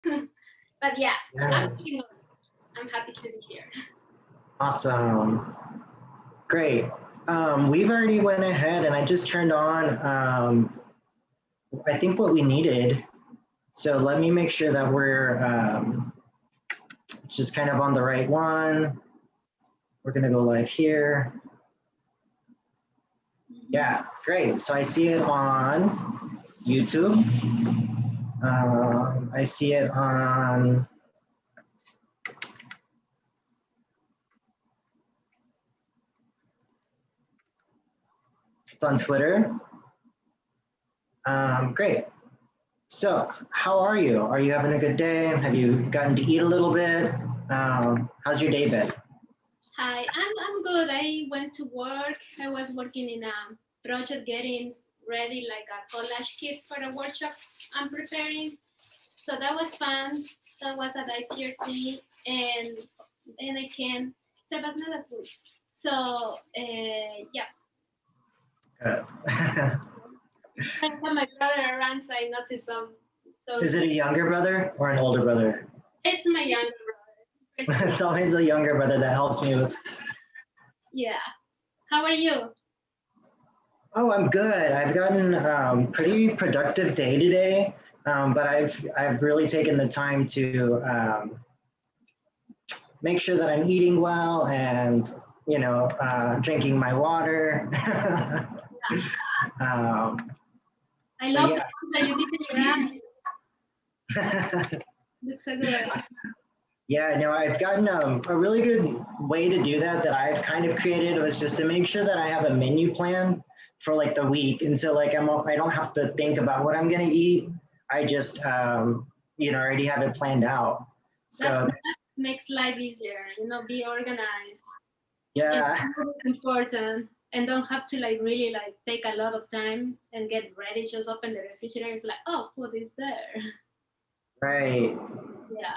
But yeah, Yeah. I'm happy to be here. Awesome. Great. We've already went ahead and I just turned on, I think what we needed. So let me make sure that we're just kind of on the right one. We're gonna go live here. Yeah, great. So I see it on YouTube. I see it on it's on Twitter. Great. So how are you? Are you having a good day? Have you gotten to eat a little bit? How's your day been? Hi, I'm good. I went to work. I was working in a project getting ready like a collage kits for a workshop I'm preparing. So that was fun. That was at IPRC and then I came. So it was not as good. So yeah. Good. I have my brother around, so I noticed some. So Is it a younger brother or an older brother? it's my younger brother. It's always a younger brother that helps me with. Yeah. How are you? Oh, I'm good. I've gotten pretty productive day today, but I've really taken the time to make sure that I'm eating well and drinking my water. I love yeah. the food that you did in your eyes. Looks so good. Yeah, no, I've gotten a really good way to do that I've kind of created was just to make sure that I have a menu plan for like the week. And so like I don't have to think about what I'm going to eat. I just, already have it planned out. So that makes life easier, be organized. yeah. It's important. And don't have to like really like take a lot of time and get ready. Just open the refrigerator. It's like, oh, food is there. Right. Yeah.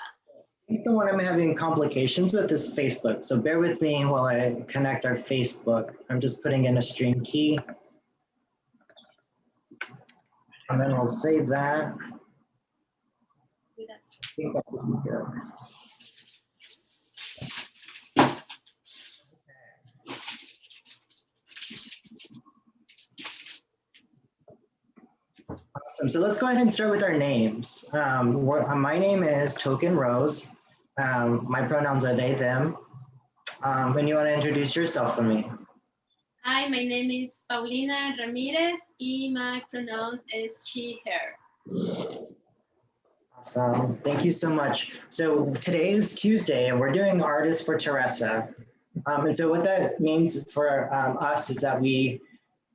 I think the one I'm having complications with is Facebook. So bear with me while I connect our Facebook. I'm just putting in a stream key. And then we'll save that. I think that's good. Awesome. So let's go ahead and start with our names. My name is Token Rose. My pronouns are they, them. And you want to introduce yourself for me? Hi, my name is Paulina Ramirez y my pronouns is she, her. Awesome. Thank you so much. So today is Tuesday and we're doing Artists for Teresa. And so what that means for us is that we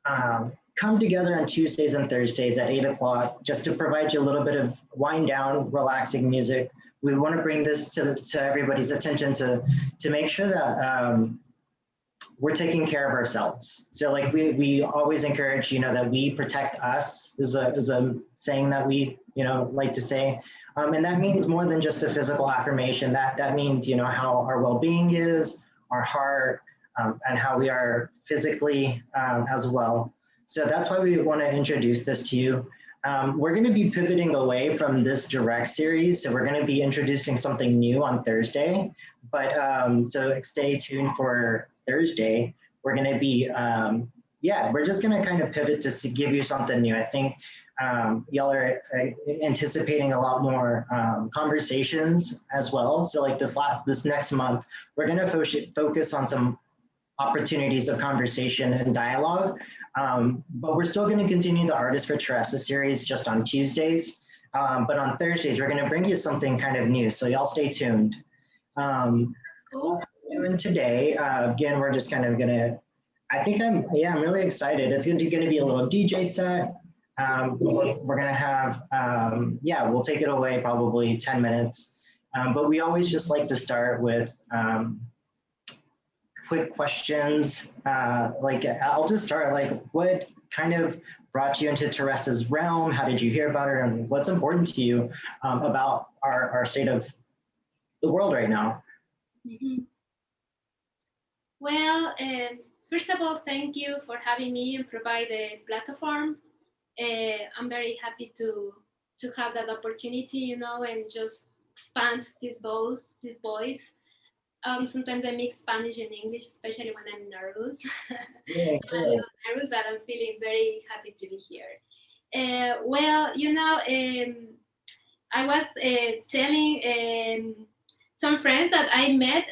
come together on Tuesdays and Thursdays at 8 o'clock just to provide you a little bit of wind down, relaxing music. We want to bring this to everybody's attention to make sure that we're taking care of ourselves. So like we always encourage, that we protect us is a saying that we, like to say. And that means more than just a physical affirmation. That means, how our well-being is, our heart, and how we are physically as well. So that's why we want to introduce this to you. We're going to be pivoting away from this direct series. So we're going to be introducing something new on Thursday. But so stay tuned for Thursday. We're going to be, we're just going to kind of pivot to give you something new. I think y'all are anticipating a lot more conversations as well. So like this next month, we're going to focus on some opportunities of conversation and dialogue. But we're still going to continue the Artists for Teresa series just on Tuesdays. But on Thursdays, we're going to bring you something kind of new. So y'all stay tuned. Cool. So that's what we're doing today. Again, we're just kind of going to, I'm really excited. It's going to be a little DJ set. We're going to have, we'll take it away probably 10 minutes. But we always just like to start with quick questions. I'll just start, what kind of brought you into Teresa's realm? How did you hear about her? And what's important to you about our state of the world right now? Mm-hmm. Well, first of all, thank you for having me and provide a platform. I'm very happy to to have that opportunity, you know, and just expand this voice. Sometimes I mix Spanish and English, especially when I'm nervous. Yeah, I'm a good. little nervous, but I'm feeling very happy to be here. Well, you know, I was telling some friends that I met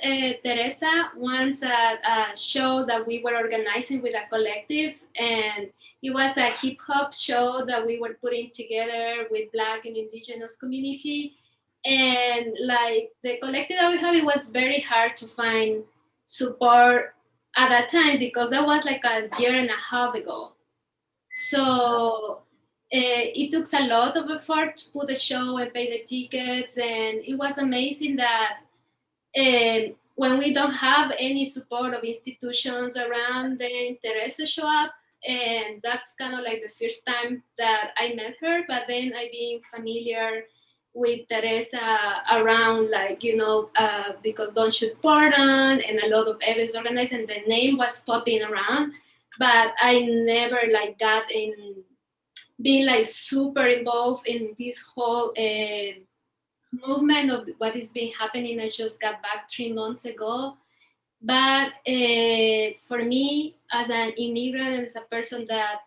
Teresa once at a show that we were organizing with a collective, and it was a hip hop show that we were putting together with Black and Indigenous community. And like the collective that we have, it was very hard to find support at that time because that was like a year and a half ago. So it took a lot of effort to put the show and pay the tickets, and it was amazing that when we don't have any support of institutions around, then Teresa show up, and that's kind of like the first time that I met her. But then I been familiar with Teresa around, like you know, because Don't Shoot Portland and a lot of events organized, and the name was popping around, but I never like got in being like super involved in this whole movement of what is been happening. I just got back 3 months ago. But for me, as an immigrant and as a person that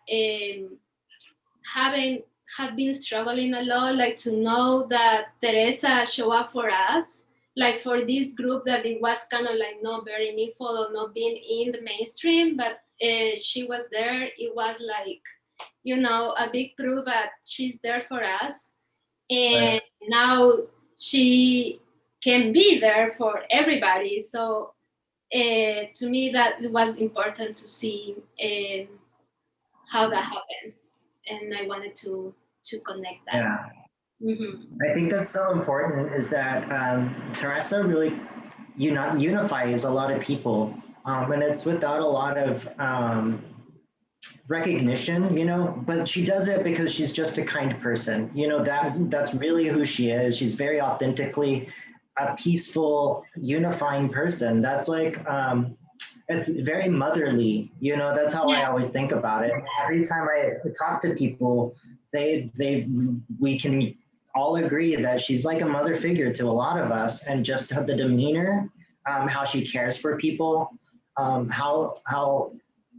haven't had been struggling a lot, like to know that Teresa show up for us, like for this group that it was kind of like not very meaningful or not being in the mainstream, but she was there. It was like, you know, a big proof that she's there for us. And Right. now she can be there for everybody. So to me, that it was important to see how that happened, and I wanted to connect that. Yeah. Hmm. I think that's so important is that Teresa really unifies a lot of people. And it's without a lot of recognition, you know, but she does it because she's just a kind person. You know, that's really who she is. She's very authentically a peaceful, unifying person. That's like it's very motherly, you know, that's how I Yeah, always think about it. Every time I talk to people, we can all agree that she's like a mother figure to a lot of us, and just the demeanor, how she cares for people, how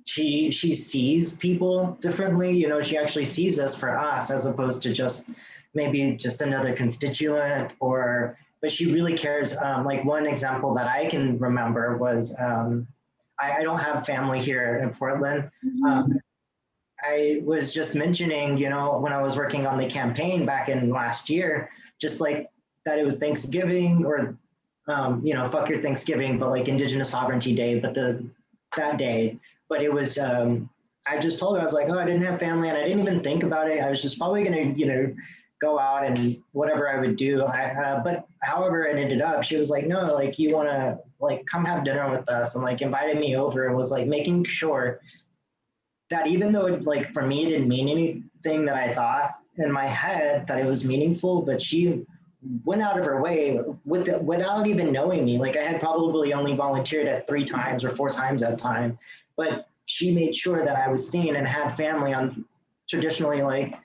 she sees people differently. You know, she actually sees us for us as opposed to just maybe just another constituent, or but she really cares. Like one example that I can remember was I don't have family here in Portland. hmm, Um, I was just mentioning, you know, when I was working on the campaign back in last year, just like that it was Thanksgiving, or, you know, fuck your Thanksgiving, but like Indigenous Sovereignty Day, but that day. But it was, I just told her, I was like, oh, I didn't have family and I didn't even think about it. I was just probably going to, you know, go out and whatever I would do. But however it ended up, she was like, no, like you want to like come have dinner with us, and like invited me over and was like making sure that even though it, like for me it didn't mean anything, that I thought in my head that it was meaningful, but she went out of her way without even knowing me. Like I had probably only volunteered at 3 times or 4 times at a time, but she made sure that I was seen and had family on traditionally like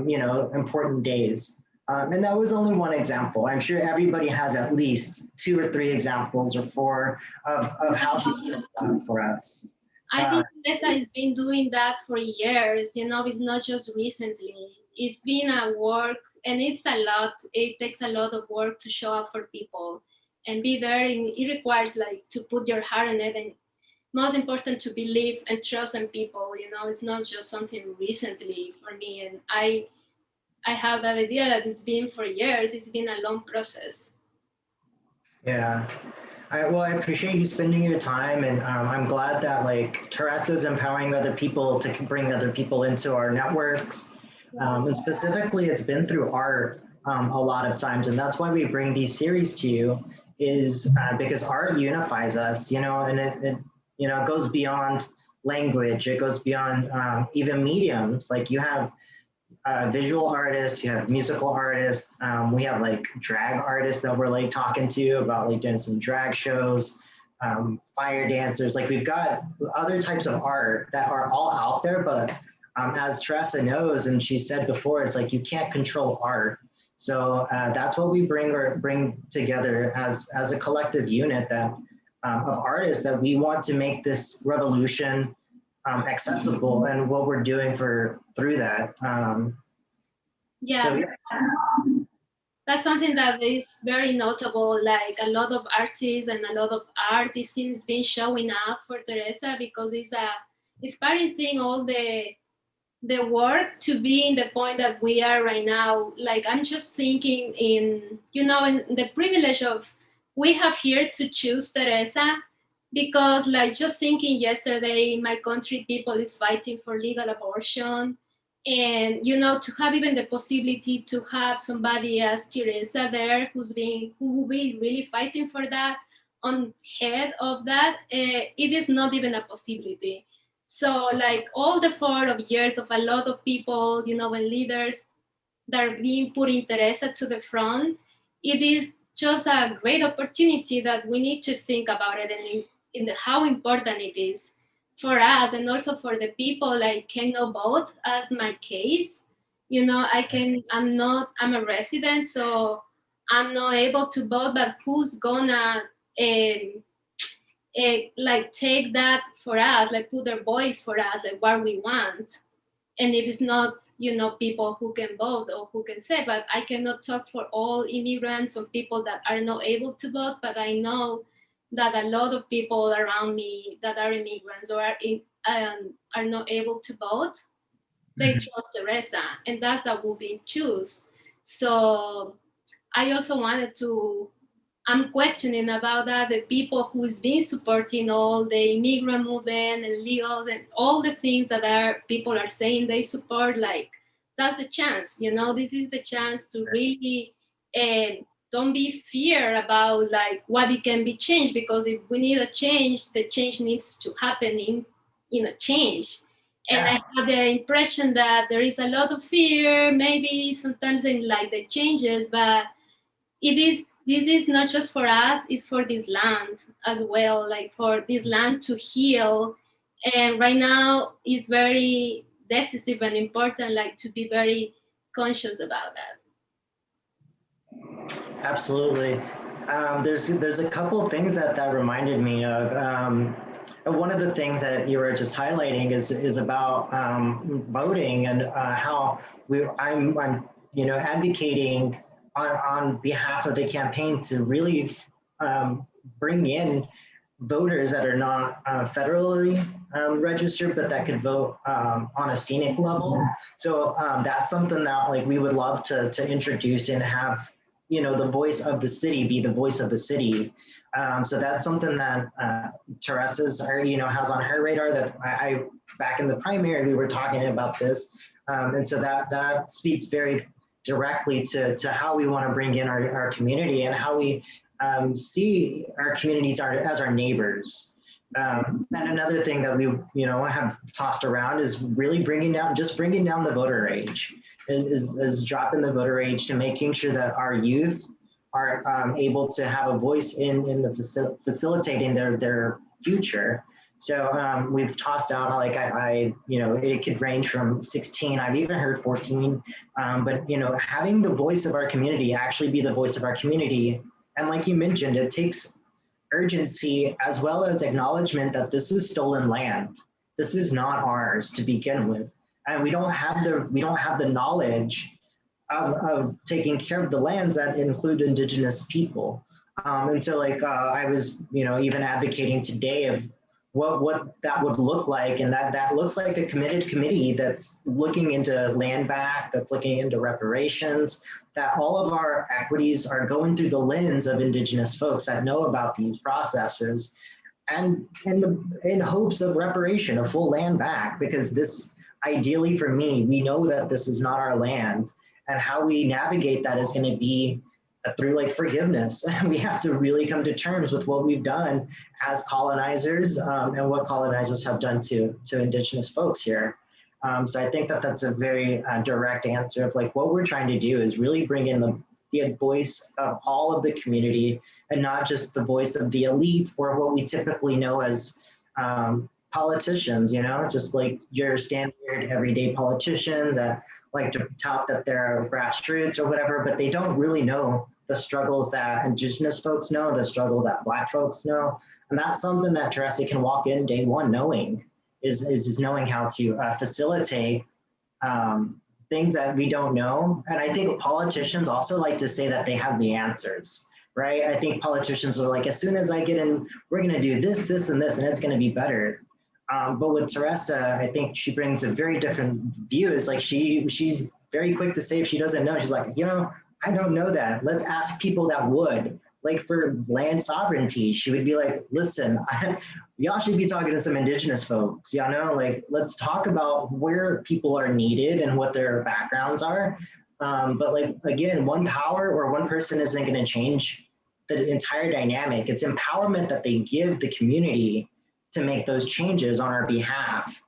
you know, important days. And that was only one example. I'm sure everybody has at least 2 or 3 examples or four of how she shows up for us. I Uh, think Teresa has been doing that for years. You know, it's not just recently. It's been a work, and it's a lot. It takes a lot of work to show up for people and be there. And it requires like to put your heart in it, and most important to believe and trust in people. You know, it's not just something recently for me. And I have that idea that it's been for years. It's been a long process. Yeah. Well, I appreciate you spending your time, and I'm glad that like Teresa's empowering other people to bring other people into our networks. And specifically, it's been through art a lot of times, and that's why we bring these series to you, is because art unifies us, you know, and it you know goes beyond language. It goes beyond even mediums. Like you have visual artists, you have musical artists. We have like drag artists that we're like talking to about like doing some drag shows, fire dancers. Like we've got other types of art that are all out there, but as Teressa knows, and she said before, it's like you can't control art. So that's what we bring together as a collective unit that of artists, that we want to make this revolution accessible, and what we're doing through that. Yeah, So yeah. that's something that is very notable. Like a lot of artists and a lot of art is since been showing up for Teresa, because it's a inspiring thing. All the work to be in the point that we are right now. Like I'm just thinking in, in the privilege of we have here to choose Teresa, because like just thinking yesterday in my country, people is fighting for legal abortion. And to have even the possibility to have somebody as Teresa there who will be really fighting for that on head of that, it is not even a possibility. So like all the 4 years of a lot of people, and leaders that are being putting Teresa to the front, it is just a great opportunity that we need to think about it, and in how important it is for us, and also for the people like cannot vote, as my case. I'm a resident, so I'm not able to vote, but who's gonna like take that for us, like put their voice for us, like what we want. And if it's not, people who can vote or who can say, but I cannot talk for all immigrants or people that are not able to vote, but I know that a lot of people around me that are immigrants or are not able to vote, they trust Teresa, and that's that will be choose. So I also wanted to, I'm questioning about that, the people who's been supporting all the immigrant movement and legals and all the things that people are saying they support. Like that's the chance, this is the chance to really don't be fear about like what it can be changed, because if we need a change, the change needs to happen in a change. And I have the impression that there is a lot of fear, maybe sometimes in like the changes, but this is not just for us, it's for this land as well, like for this land to heal. And right now it's very decisive and important, like to be very conscious about that. Absolutely. There's a couple of things that reminded me of. One of the things that you were just highlighting is about voting, and how I'm advocating on behalf of the campaign to really bring in voters that are not federally registered, but that could vote on a scenic level. So that's something that like we would love to introduce and have the voice of the city be the voice of the city. So that's something that Teresa's has on her radar. That I back in the primary we were talking about this, and so that speaks very directly to how we want to bring in our community, and how we see our communities as our neighbors. And another thing that we have tossed around is really bringing down the voter age, is dropping the voter age, to making sure that our youth are able to have a voice in the facilitating their future. So we've tossed out like it could range from 16. I've even heard 14. But having the voice of our community actually be the voice of our community, and like you mentioned, it takes urgency as well as acknowledgement that this is stolen land. This is not ours to begin with, and we don't have the knowledge of taking care of the lands that include indigenous people. And so like I was even advocating today of what that would look like, and that looks like a committed committee that's looking into land back, that's looking into reparations, that all of our equities are going through the lens of indigenous folks that know about these processes, and in hopes of reparation, a full land back, because this, ideally for me, we know that this is not our land, and how we navigate that is going to be through like forgiveness. We have to really come to terms with what we've done as colonizers, and what colonizers have done to indigenous folks here. So I think that that's a very direct answer of like what we're trying to do is really bring in the voice of all of the community, and not just the voice of the elite, or what we typically know as politicians, you know, just like your standard everyday politicians that like to tout that they're grassroots or whatever, but they don't really know the struggles that Indigenous folks know, the struggle that Black folks know. And that's something that Teresa can walk in day one knowing, is just knowing how to facilitate things that we don't know. And I think politicians also like to say that they have the answers, right? I think politicians are like, as soon as I get in, we're going to do this, this, and this, and it's going to be better. But with Teresa, I think she brings a very different view. It's like she's very quick to say if she doesn't know, she's like, you know, I don't know that. Let's ask people that would. Like for land sovereignty, she would be like, listen, y'all should be talking to some Indigenous folks, you know, like let's talk about where people are needed and what their backgrounds are. But like, again, one power or one person isn't going to change the entire dynamic. It's empowerment that they give the community to make those changes on our behalf.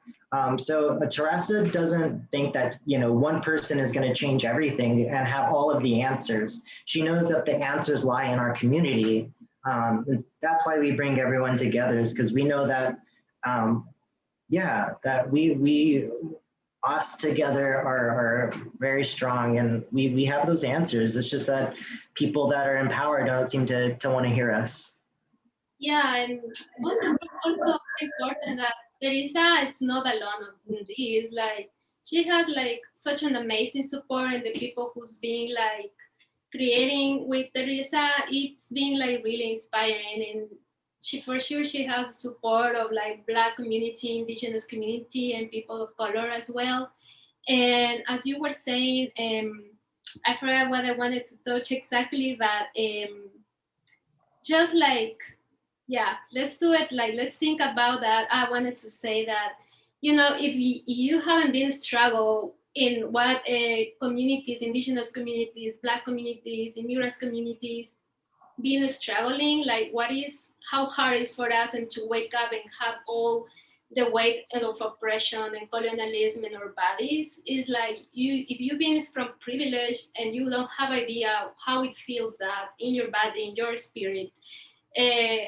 So Teresa doesn't think that, you know, one person is going to change everything and have all of the answers. She knows that the answers lie in our community. And that's why we bring everyone together, is because we know that, yeah, that we us together are very strong, and we have those answers. It's just that people that are empowered don't seem to want to hear us. Yeah, and also important that Teresa is not alone on this. Like she has like such an amazing support, and the people who's being like creating with Teresa, it's been like really inspiring. And she for sure she has the support of like Black community, Indigenous community, and people of color as well. And as you were saying, I forgot what I wanted to touch exactly, but just like yeah, let's do it. Like, let's think about that. I wanted to say that, you know, if you haven't been struggle in what communities, Indigenous communities, Black communities, immigrants communities, been struggling, like how hard it is for us and to wake up and have all the weight of oppression and colonialism in our bodies, is like if you've been from privilege and you don't have idea how it feels that in your body, in your spirit,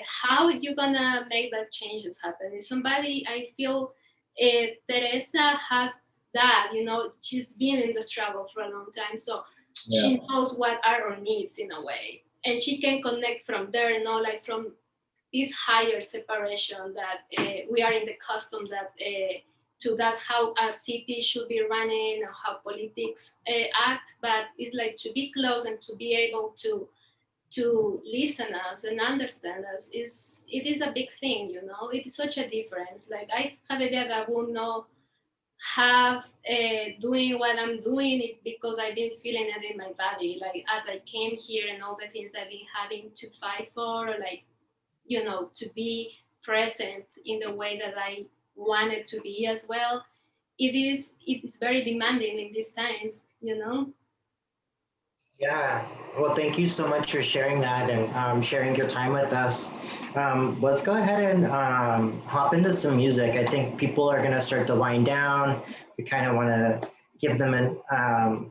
how you gonna make that changes happen? Is somebody I feel Teresa has that, you know, she's been in the struggle for a long time, so she knows what are our needs in a way, and she can connect from there, you know, like from this higher separation that we are in the custom that to that's how our city should be running or how politics act, but it's like to be close and to be able to listen us and understand us it is a big thing, you know. It is such a difference. Like I have a idea that I will not have doing what I'm doing it because I've been feeling it in my body, like as I came here and all the things I've been having to fight for, like, you know, to be present in the way that I wanted to be as well. It is very demanding in these times, you know. Yeah, well, thank you so much for sharing that and sharing your time with us. Let's go ahead and hop into some music. I think people are going to start to wind down. We kind of want to give them an,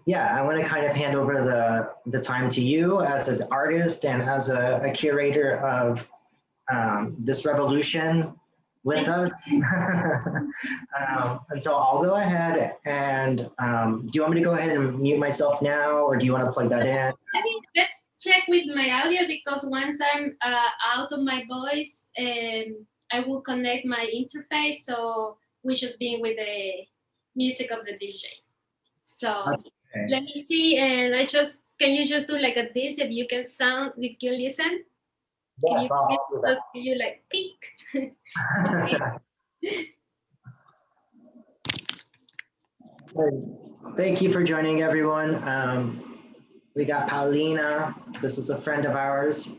yeah, I want to kind of hand over the time to you as an artist and as a curator of this revolution with us. And so I'll go ahead and do you want me to go ahead and mute myself now, or do you want to plug that in? I mean, let's check with my audio, because once I'm out of my voice, I will connect my interface. So we're just being with the music of the DJ. So okay. Let me see, and can you just do like this if you can sound, if you listen? Yes, I'll do that. Can you like peek? Thank you for joining, everyone. We got Paulina. This is a friend of ours.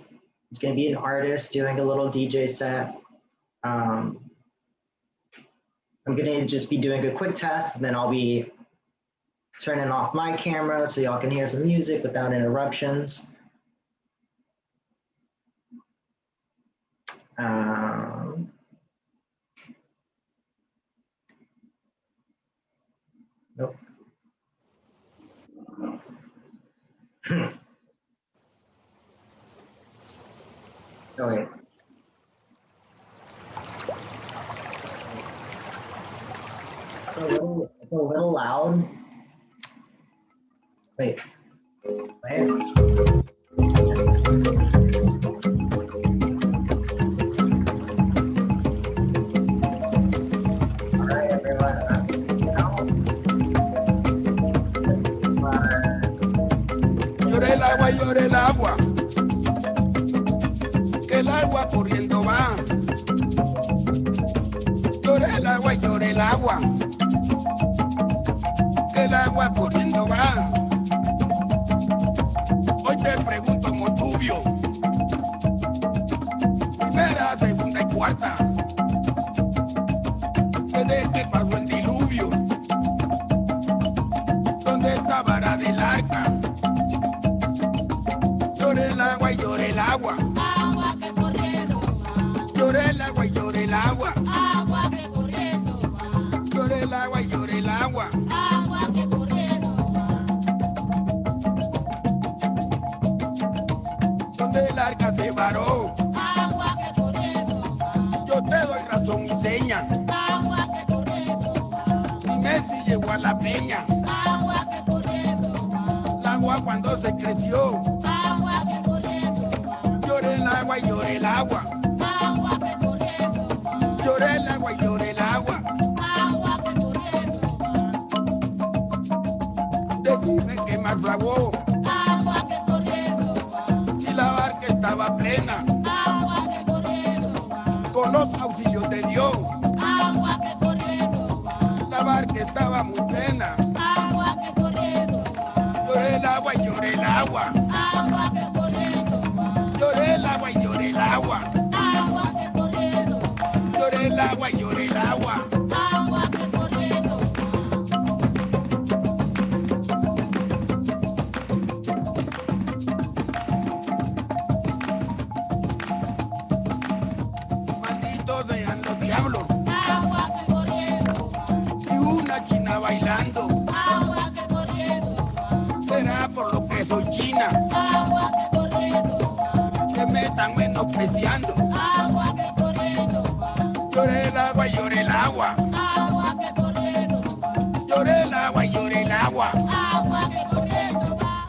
It's going to be an artist doing a little DJ set. I'm going to just be doing a quick test, and then I'll be turning off my camera so y'all can hear some music without interruptions. Nope. Oh, wait. It's a little loud. Wait. Wait. All right, everyone. Llora el agua, llora el agua, que el agua corriendo va. Llora el agua, llora el agua, que el agua corriendo va. Hoy te pregunto, Motubio, primera, segunda y cuarta, ¿desde que pasó el diluvio? ¿Dónde está vara del arca? Llora el agua y llora el agua. Agua que corriendo va. Llora el agua y llora el agua. Agua que corriendo va. Llora el agua y llora el agua. Agua que corriendo va. Donde el arca se varó. Agua que corriendo va. Yo te doy razón y seña. Agua que corriendo va. Mi Messi llegó a la peña. Agua que corriendo va. El agua cuando se creció. Agua que corriendo va. Llora el agua y llora el agua. Agua que corriendo va. Llora el agua y llora el agua. Agua que corriendo va. Decime qué más fragó. Agua que corriendo va. Si la barca estaba plena. Agua que corriendo va. Con los auxilios de Dios. Agua que corriendo va. La barca estaba muy plena. Agua que corriendo va. Llora el agua y llora el agua. Agua que corriendo va. Llora el agua y llora el agua. Agua que corriendo va. Llora el agua y llora el agua. Agua que corriendo va. Malditos sean los diablos. Agua que corriendo va. Y una china bailando. Agua que corriendo va. Será por lo que soy china. Agua que corriendo va. Que me están menospreciando. Agua que corriendo va. Llora el agua y llora el agua. Agua que corriendo va. Llora el agua y llora el agua. Agua que corriendo va.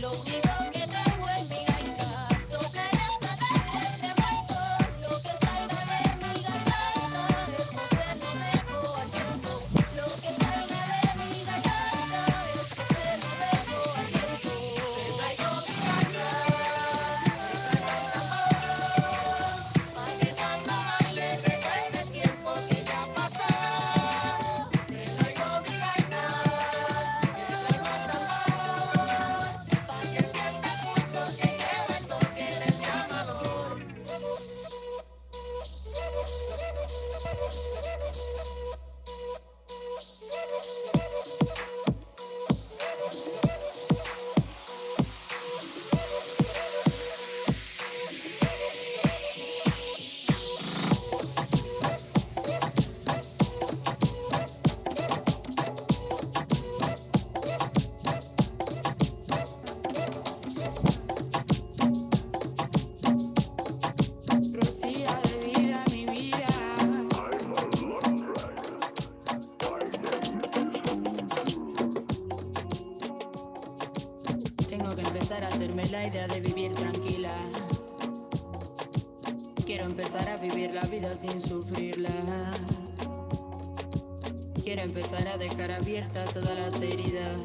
Lo único que tengo en mi gaita, soplarasta de fuerte muerto. Lo que salga de mi garganta, eso se lo dejo al viento. Lo que salga de mi garganta, eso se lo dejo al viento. Te traigo mi gaita, te traigo el tambor, pa' que cuando baile recuerde el tiempo que ya pasó. Te traigo mi gaita, te traigo el tambor. Pa' que sienta el pulso que lleva el toque del llamador. Rocía de vida mi vida. Tengo que empezar a hacerme la idea de vivir tranquila. Quiero empezar a vivir la vida sin sufrirla. Quiero empezar a dejar abiertas todas las heridas.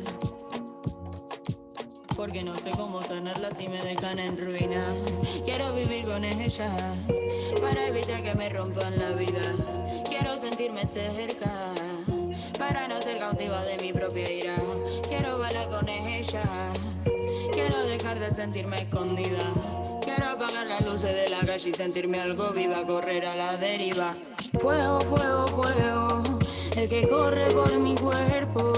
Porque no sé cómo sanarlas si me dejan en ruina. Quiero vivir con ella para evitar que me rompan la vida. Quiero sentirme cerca para no ser cautiva de mi propia ira. Quiero bailar con ella. Quiero dejar de sentirme escondida. Quiero apagar las luces de la calle y sentirme algo viva, correr a la deriva. Fuego, fuego, fuego, el que corre por mi cuerpo.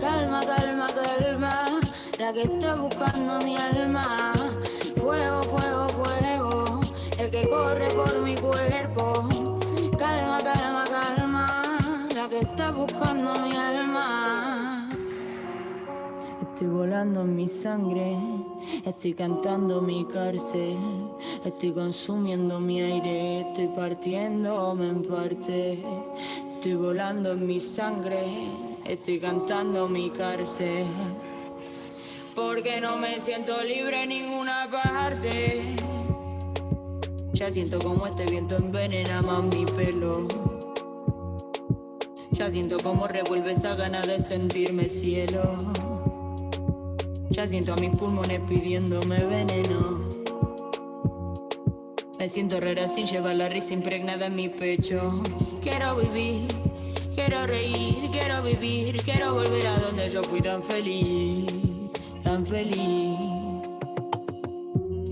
Calma, calma, calma, la que está buscando mi alma. Fuego, fuego, fuego, el que corre por mi cuerpo. Calma, calma, calma, la que está buscando mi alma. Estoy volando en mi sangre, estoy cantando mi cárcel, estoy consumiendo mi aire, estoy partiéndome en parte. Estoy volando en mi sangre, estoy cantando mi cárcel, porque no me siento libre en ninguna parte. Ya siento como este viento envenena más mi pelo. Ya siento como revuelve esa gana de sentirme cielo. Ya siento a mis pulmones pidiéndome veneno. Me siento rara sin llevar la risa impregnada en mi pecho. Quiero vivir, quiero reír, quiero vivir, quiero volver a donde yo fui tan feliz, tan feliz.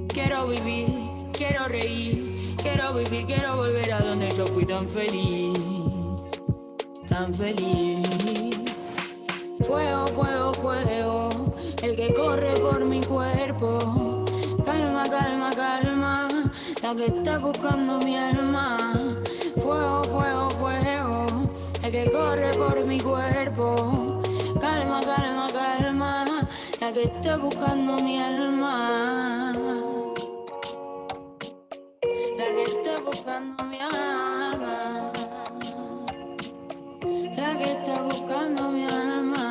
Quiero vivir, quiero reír, quiero vivir, quiero volver a donde yo fui tan feliz, tan feliz. Fuego, fuego, fuego, el que corre por mi cuerpo. Calma, calma, calma, la que está buscando mi alma. Fuego, fuego, fuego, el que corre por mi cuerpo. Calma, calma, calma, la que está buscando mi alma. La que está buscando mi alma. La que está buscando mi alma.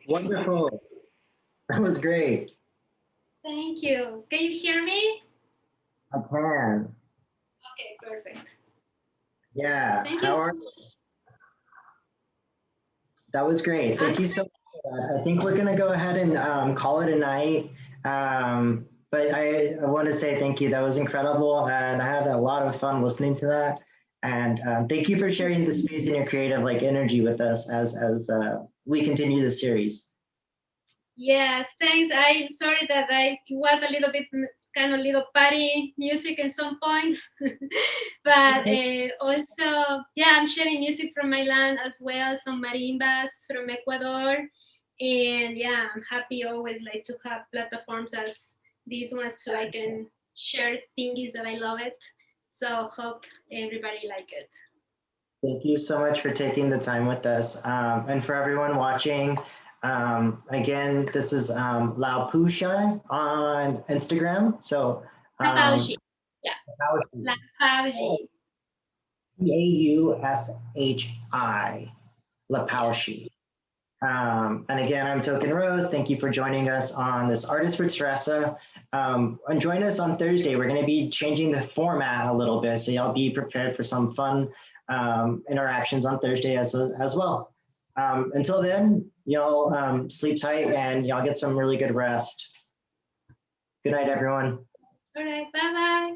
Wonderful. That was great. Thank you. Can you hear me? I can. Okay, perfect. Yeah. Thank you How so are much. That was great. Thank you so much for that. I think we're going to go ahead and call it a night. But I want to say thank you. That was incredible. And I had a lot of fun listening to that. And thank you for sharing the space and your creative energy with us as we continue the series. Yes, thanks. I'm sorry that I was a little bit kind of little party music in some points. But also, yeah, I'm sharing music from my land as well, some marimbas from Ecuador. And yeah, I'm happy always like to have platforms as these ones so I can share things that I love it. So hope everybody like it. Thank you so much for taking the time with us. And for everyone watching, again, this is Lao Pusha on Instagram. So Lapaushi. Yeah. Paushi. Lapaushi. Paushi. Lapaushi. And again, I'm Token Rose. Thank you for joining us on this Artist for Teressa. And join us on Thursday. We're going to be changing the format a little bit, so y'all be prepared for some fun interactions on Thursday as well. Until then, y'all sleep tight and y'all get some really good rest. Good night, everyone. All right. Bye-bye.